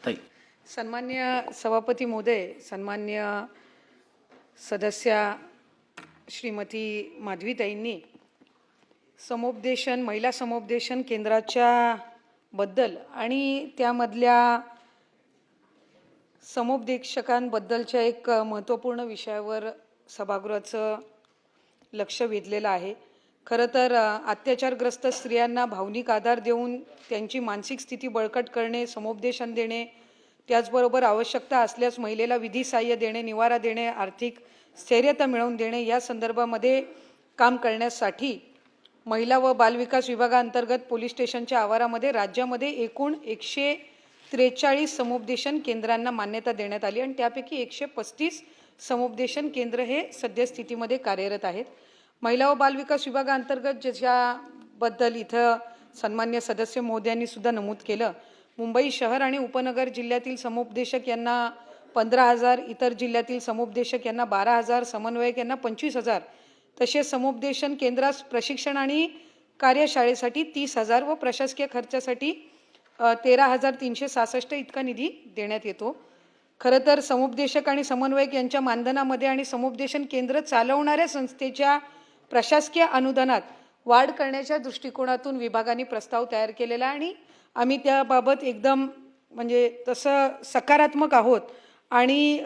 ताई. सन्मान्य सभापती महोदय, सन्मान्य सदस्या श्रीमती माधवीताईंनी समुपदेशन महिला समुपदेशन केंद्राच्या बद्दल आणि त्यामधल्या समुपदेशकांबद्दलच्या एक महत्त्वपूर्ण विषयावर सभागृहाचं लक्ष वेधलेलं आहे। खरं तर अत्याचारग्रस्त स्त्रियांना भावनिक आधार देऊन त्यांची मानसिक स्थिती बळकट करणे, समुपदेशन देणे, त्याचबरोबर आवश्यकता असल्यास महिलेला विधी सहाय्य देणे, निवारा देणे, आर्थिक स्थैर्यता मिळवून देणे या संदर्भामध्ये काम करण्यासाठी महिला व बालविकास विभागाअंतर्गत पोलीस स्टेशनच्या आवारामध्ये राज्यामध्ये एकूण 143 समुपदेशन केंद्रांना मान्यता देण्यात आली आणि त्यापैकी 135 समुपदेशन केंद्र हे सद्यस्थितीमध्ये कार्यरत आहेत। महिला व बालविकास विभागाअंतर्गत ज्याच्याबद्दल इथं सन्मान्य सदस्य महोदयांनी सुद्धा नमूद केलं, मुंबई शहर आणि उपनगर जिल्ह्यातील समुपदेशक यांना 15,000, इतर जिल्ह्यातील समुपदेशक यांना 12,000, समन्वयक यांना 25,000, तसेच समुपदेशन केंद्रास प्रशिक्षण आणि कार्यशाळेसाठी 30,000 व प्रशासकीय खर्चासाठी 13,366 इतका निधी देण्यात येतो। खरं तर समुपदेशक आणि समन्वयक यांच्या मानधनामध्ये आणि समुपदेशन केंद्र चालवणाऱ्या संस्थेच्या प्रशासकीय अनुदानात वाढ करण्याच्या दृष्टिकोनातून विभागाने प्रस्ताव तयार केलेला आणि आम्ही त्याबाबत एकदम म्हणजे तसं सकारात्मक आहोत आणि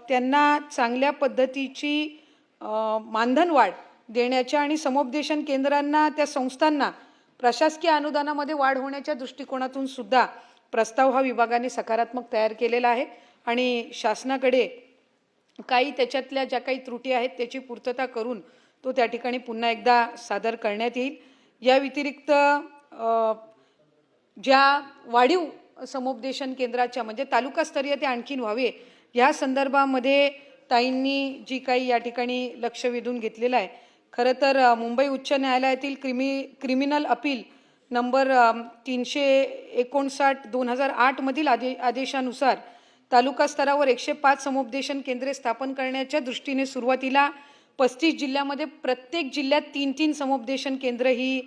त्यांना चांगल्या पद्धतीची मानधन वाढ देण्याच्या आणि समुपदेशन केंद्रांना त्या संस्थांना प्रशासकीय अनुदानामध्ये वाढ होण्याच्या दृष्टिकोनातून सुद्धा प्रस्ताव हा विभागाने सकारात्मक तयार केलेला आहे आणि शासनाकडे काही त्याच्यातल्या ज्या काही त्रुटी आहेत त्याची पूर्तता करून तो त्या ठिकाणी पुन्हा एकदा सादर करण्यात येईल। या व्यतिरिक्त ज्या वाढीव समुपदेशन केंद्राच्या म्हणजे तालुकास्तरीय ते आणखीन व्हावे या संदर्भामध्ये ताईंनी जी काही या ठिकाणी लक्ष वेधून घेतलेलं आहे। खरं तर मुंबई उच्च न्यायालयातील क्रिमिनल अपील नंबर 359/2008 मधील आदेशानुसार तालुका स्तरावर 105 समुपदेशन केंद्रे स्थापन करण्याच्या दृष्टीने सुरुवातीला 35 जिल्ह्यामध्ये प्रत्येक जिल्ह्यात 3-3 समुपदेशन केंद्र ही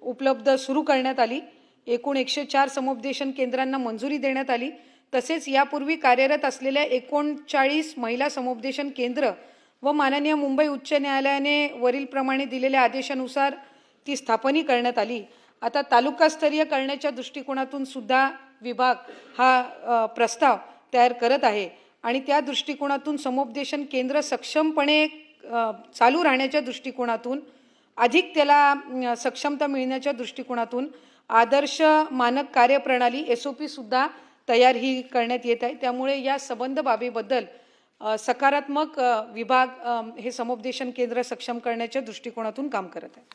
उपलब्ध सुरू करण्यात आली। एकूण 104 समुपदेशन केंद्रांना मंजुरी देण्यात आली। तसेच यापूर्वी कार्यरत असलेल्या 39 महिला समुपदेशन केंद्र व माननीय मुंबई उच्च न्यायालयाने वरीलप्रमाणे दिलेल्या आदेशानुसार ती स्थापनी करण्यात आली। आता तालुकास्तरीय करण्याच्या दृष्टिकोनातून सुद्धा विभाग हा प्रस्ताव तयार करत आहे आणि त्या दृष्टिकोनातून समुपदेशन केंद्र सक्षमपणे चालू राहण्याच्या दृष्टिकोनातून अधिक त्याला सक्षमता मिळण्याच्या दृष्टिकोनातून आदर्श मानक कार्यप्रणाली SOP सुद्धा तयार ही करण्यात येत आहे। त्यामुळे या संबंध बाबीबद्दल सकारात्मक विभाग हे समुपदेशन केंद्र सक्षम करण्याच्या दृष्टिकोनातून काम करत आहे।